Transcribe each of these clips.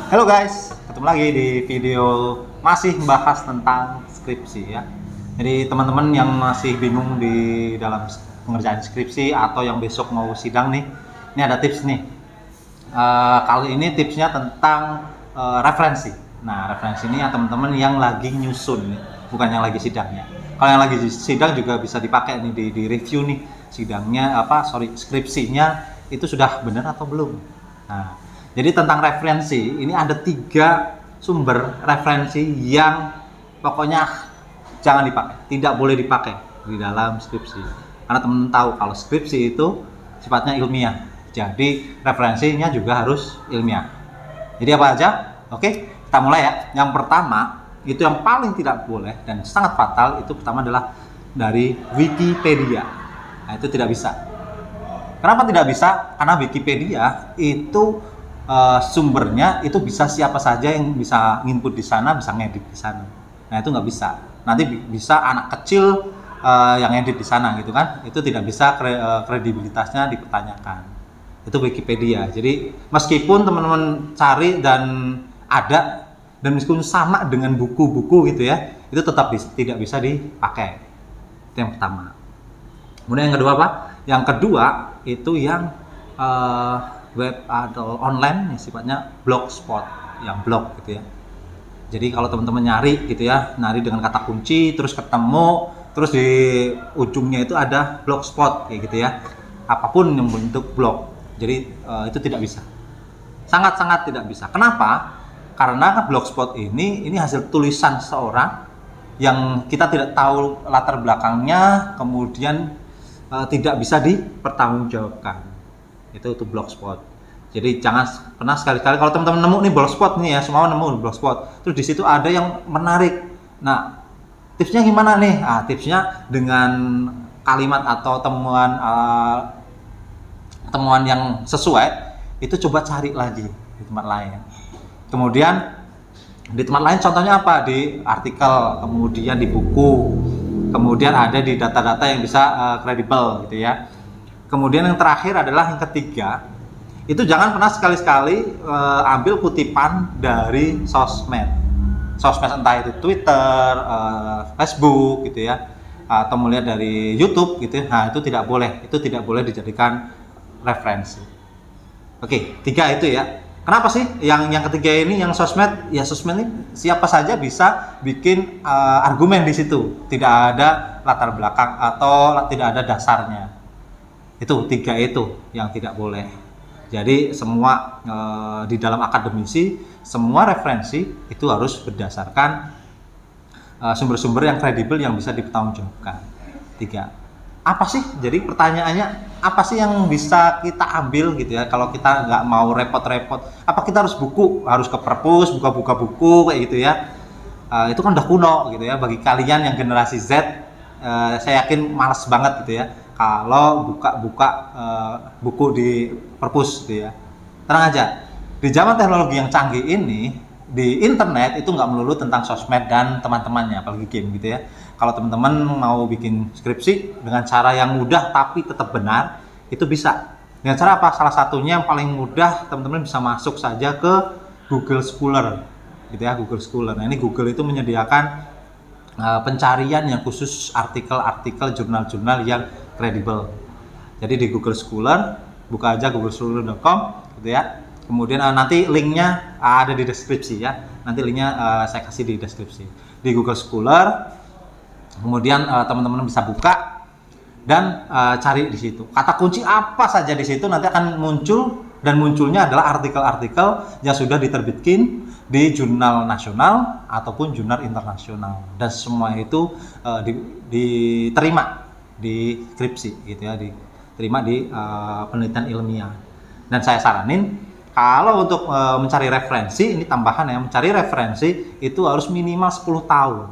Halo guys, ketemu lagi di video masih membahas tentang skripsi ya. Jadi teman-teman yang masih bingung di dalam pengerjaan skripsi atau yang besok mau sidang nih, ini ada tips nih. Kali ini tipsnya tentang referensi. Nah, referensi ini ya teman-teman yang lagi nyusun nih, bukan yang lagi sidangnya. Kalau yang lagi sidang juga bisa dipakai nih di review nih sidangnya skripsinya itu sudah benar atau belum. Nah, jadi tentang referensi, ini ada 3 sumber referensi yang pokoknya jangan dipakai, tidak boleh dipakai di dalam skripsi. Karena teman-teman tahu kalau skripsi itu sifatnya ilmiah, jadi referensinya juga harus ilmiah. Jadi apa aja? Oke, kita mulai ya. Yang pertama, itu yang paling tidak boleh dan sangat fatal, itu pertama adalah dari Wikipedia. Nah, itu tidak bisa. Kenapa tidak bisa? Karena Wikipedia itu sumbernya itu bisa siapa saja yang bisa nginput di sana, bisa ngedit di sana. Nah, itu nggak bisa. Nanti bisa anak kecil yang ngedit di sana gitu kan. Itu tidak bisa kredibilitasnya dipertanyakan. Itu Wikipedia. Jadi meskipun teman-teman cari dan ada dan meskipun sama dengan buku-buku gitu ya, itu tetap tidak bisa dipakai. Itu yang pertama. Kemudian yang kedua apa? Yang kedua itu yang web atau online yang sifatnya blogspot, yang blog gitu ya. Jadi kalau teman-teman nyari gitu ya, nyari dengan kata kunci terus ketemu, terus di ujungnya itu ada blogspot kayak gitu ya. Apapun yang bentuk blog. Jadi itu tidak bisa. Sangat-sangat tidak bisa. Kenapa? Karena blogspot ini hasil tulisan seorang yang kita tidak tahu latar belakangnya, kemudian tidak bisa dipertanggungjawabkan. Itu blogspot. Jadi jangan pernah sekali-kali kalau teman-teman nemu nih blogspot nih ya, semua nemu blogspot. Terus di situ ada yang menarik. Nah, tipsnya gimana nih? Tipsnya dengan kalimat atau temuan yang sesuai, itu coba cari lagi di tempat lain. Kemudian di tempat lain contohnya apa? Di artikel, kemudian di buku, kemudian ada di data-data yang bisa kredibel gitu ya. Kemudian yang terakhir adalah yang ketiga, itu jangan pernah sekali-sekali ambil kutipan dari sosmed entah itu Twitter, Facebook gitu ya, atau melihat dari YouTube gitu. Nah, itu tidak boleh dijadikan referensi. Oke, 3 itu ya. Kenapa sih yang ketiga ini yang sosmed? Ya sosmed ini siapa saja bisa bikin argumen di situ, tidak ada latar belakang atau tidak ada dasarnya. Itu 3 itu yang tidak boleh. Jadi semua di dalam akademisi, semua referensi itu harus berdasarkan sumber-sumber yang kredibel yang bisa dipertanggungjawabkan. 3. Apa sih? Jadi pertanyaannya, apa sih yang bisa kita ambil gitu ya kalau kita nggak mau repot-repot? Apa kita harus harus ke perpus, buka-buka buku kayak gitu ya? Itu kan udah kuno gitu ya. Bagi kalian yang generasi Z, saya yakin malas banget gitu ya kalau buka-buka buku di perpus gitu ya. Tenang aja, di zaman teknologi yang canggih ini, di internet itu nggak melulu tentang sosmed dan teman-temannya, apalagi game gitu ya. Kalau teman-teman mau bikin skripsi dengan cara yang mudah tapi tetap benar, itu bisa. Dengan cara apa? Salah satunya yang paling mudah, teman-teman bisa masuk saja ke Google Scholar gitu ya, Google Scholar. Nah, ini Google itu menyediakan pencarian yang khusus artikel-artikel jurnal-jurnal yang kredibel. Jadi di Google Scholar, buka aja googlescholar.com gitu ya. Kemudian nanti linknya ada di deskripsi ya. Nanti linknya saya kasih di deskripsi. Di Google Scholar, kemudian teman-teman bisa buka dan cari di situ. Kata kunci apa saja di situ nanti akan muncul, dan munculnya adalah artikel-artikel yang sudah diterbitkan di jurnal nasional ataupun jurnal internasional, dan semua itu diterima di skripsi gitu ya, diterima di penelitian ilmiah. Dan saya saranin kalau untuk mencari referensi, ini tambahan ya, mencari referensi itu harus minimal 10 tahun.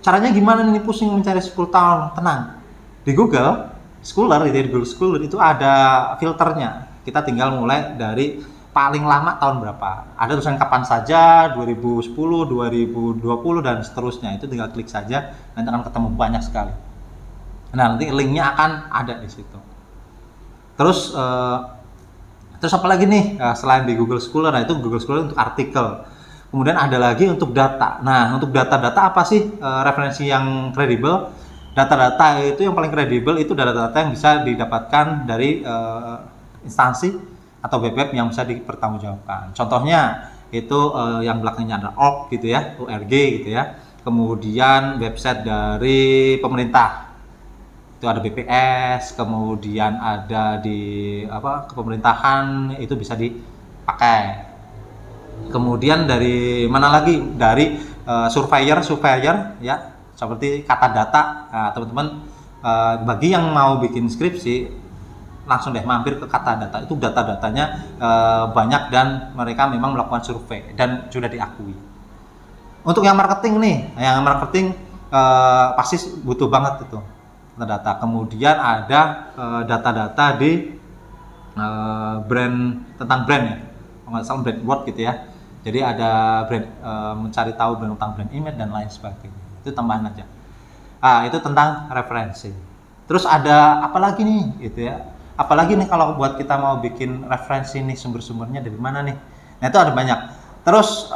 Caranya gimana nih, pusing mencari 10 tahun? Tenang. Di Google Scholar, di Google Scholar itu ada filternya. Kita tinggal mulai dari paling lama tahun berapa. Ada tulisan kapan saja, 2010, 2020 dan seterusnya. Itu tinggal klik saja, nanti akan ketemu banyak sekali. Nah, nanti linknya akan ada di situ. Terus Terus apa lagi nih selain di Google Scholar? Nah itu Google Scholar untuk artikel. Kemudian ada lagi untuk data. Nah untuk data-data apa sih referensi yang kredibel? Data-data itu yang paling kredibel itu data-data yang bisa didapatkan dari instansi atau web-web yang bisa dipertanggungjawabkan. Contohnya itu yang belakangnya ada org gitu ya, ORG gitu ya. Kemudian website dari pemerintah. Itu ada BPS, kemudian ada di kepemerintahan itu bisa dipakai. Kemudian dari mana lagi? Dari surveyor ya, seperti kata data. Nah, teman-teman bagi yang mau bikin skripsi langsung deh mampir ke kata data. Itu data-datanya banyak dan mereka memang melakukan survei dan sudah diakui. Untuk yang marketing nih, pasti butuh banget itu data. Kemudian ada data-data di tentang brand ya, nggak salah brand word gitu ya. Jadi ada brand mencari tahu tentang brand image dan lain sebagainya. Itu tambahan aja. Itu tentang referensi. Terus ada apa lagi nih gitu ya? Apalagi nih kalau buat kita mau bikin referensi nih, sumber-sumbernya dari mana nih? Nah itu ada banyak. Terus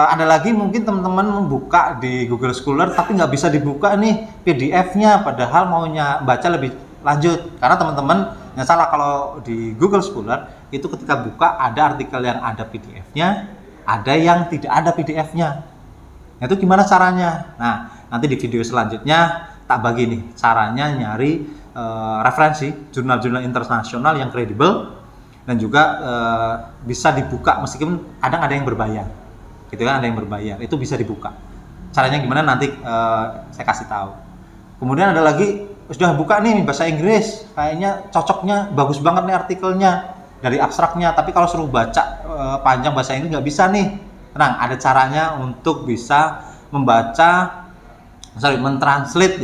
ada lagi mungkin teman-teman membuka di Google Scholar tapi nggak bisa dibuka nih PDF-nya, padahal maunya baca lebih lanjut. Karena teman-teman yang salah kalau di Google Scholar itu ketika buka ada artikel yang ada PDF-nya, ada yang tidak ada PDF-nya. Nah itu gimana caranya? Nah nanti di video selanjutnya tak bagi nih caranya nyari referensi jurnal-jurnal internasional yang kredibel dan juga bisa dibuka meskipun ada yang berbayar gitu kan, ada yang berbayar itu bisa dibuka. Caranya gimana nanti saya kasih tahu. Kemudian ada lagi sudah buka nih bahasa Inggris, kayaknya cocoknya bagus banget nih artikelnya dari abstraknya, tapi kalau suruh baca panjang bahasa Inggris nggak bisa nih. Tenang, ada caranya untuk bisa mentranslate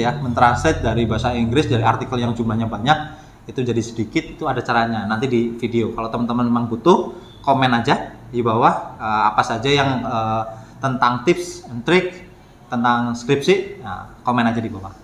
dari bahasa Inggris dari artikel yang jumlahnya banyak itu jadi sedikit. Itu ada caranya nanti di video. Kalau teman-teman memang butuh, komen aja di bawah apa saja yang tentang tips and trik tentang skripsi, komen aja di bawah.